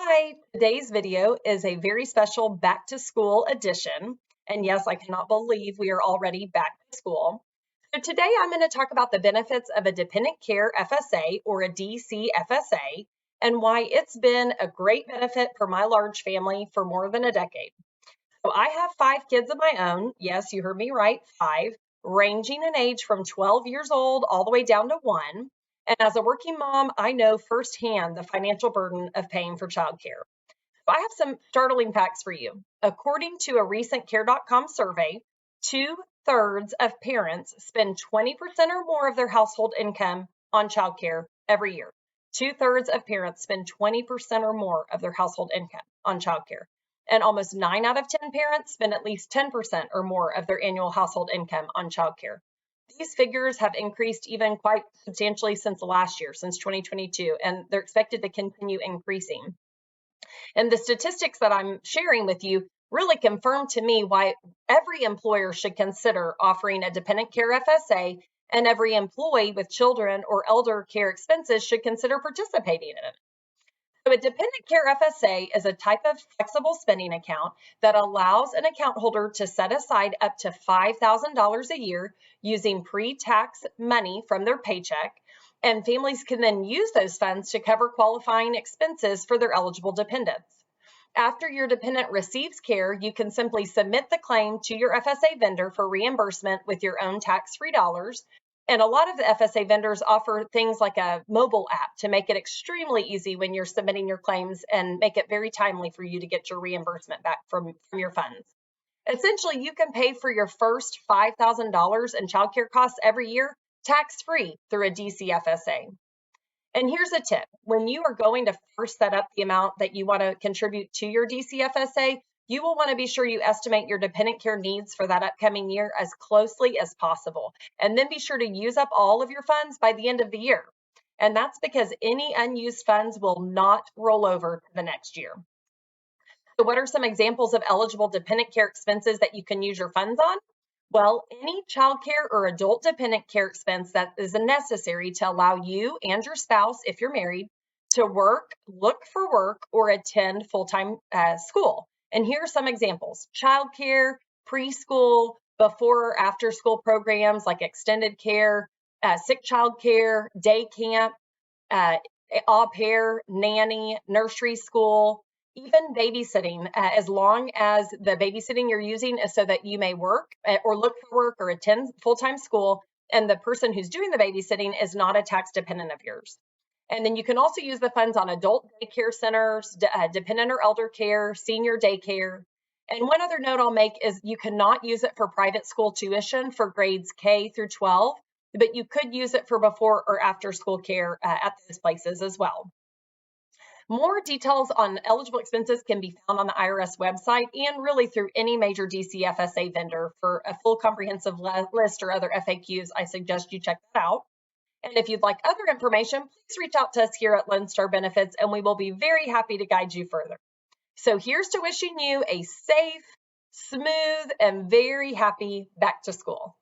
Hi, today's video is a very special back to school edition. And yes, I cannot believe we are already back to school. So today I'm going to talk about the benefits of a Dependent Care FSA or a DCFSA and why it's been a great benefit for my large family for more than a decade. So I have 5 kids of my own. Yes, you heard me right, 5, ranging in age from 12 years old all the way down to 1. And as a working mom, I know firsthand the financial burden of paying for childcare. So I have some startling facts for you. According to a recent Care.com survey, 2/3 of parents spend 20% or more of their household income on childcare every year. 2/3 of parents spend 20% or more of their household income on childcare. And almost 9 out of 10 parents spend at least 10% or more of their annual household income on childcare. These figures have increased even quite substantially since last year, since 2022, and they're expected to continue increasing. And the statistics that I'm sharing with you really confirm to me why every employer should consider offering a Dependent Care FSA, and every employee with children or elder care expenses should consider participating in it. So a Dependent Care FSA is a type of flexible spending account that allows an account holder to set aside up to $5,000 a year using pre-tax money from their paycheck, and families can then use those funds to cover qualifying expenses for their eligible dependents. After your dependent receives care, you can simply submit the claim to your FSA vendor for reimbursement with your own tax-free dollars. And a lot of the FSA vendors offer things like a mobile app to make it extremely easy when you're submitting your claims and make it very timely for you to get your reimbursement back from your funds. Essentially, you can pay for your first $5,000 in childcare costs every year tax-free through a DCFSA. And here's a tip. When you are going to first set up the amount that you want to contribute to your DCFSA, you will want to be sure you estimate your dependent care needs for that upcoming year as closely as possible. And then be sure to use up all of your funds by the end of the year. And that's because any unused funds will not roll over to the next year. So what are some examples of eligible dependent care expenses that you can use your funds on? Well, any childcare or adult dependent care expense that is necessary to allow you and your spouse, if you're married, to work, look for work, or attend full-time school. And here are some examples: childcare, preschool, before or after school programs like extended care, sick child care, day camp, au pair, nanny, nursery school, even babysitting, as long as the babysitting you're using is so that you may work or look for work or attend full-time school, and the person who's doing the babysitting is not a tax dependent of yours. And then you can also use the funds on adult daycare centers, dependent or elder care, senior daycare. And one other note I'll make is you cannot use it for private school tuition for grades K through 12, but you could use it for before or after school care at those places as well. More details on eligible expenses can be found on the IRS website and really through any major DCFSA vendor. For a full comprehensive list or other FAQs, I suggest you check that out. And if you'd like other information, please reach out to us here at Lone Star Benefits, and we will be very happy to guide you further. So here's to wishing you a safe, smooth, and very happy back to school.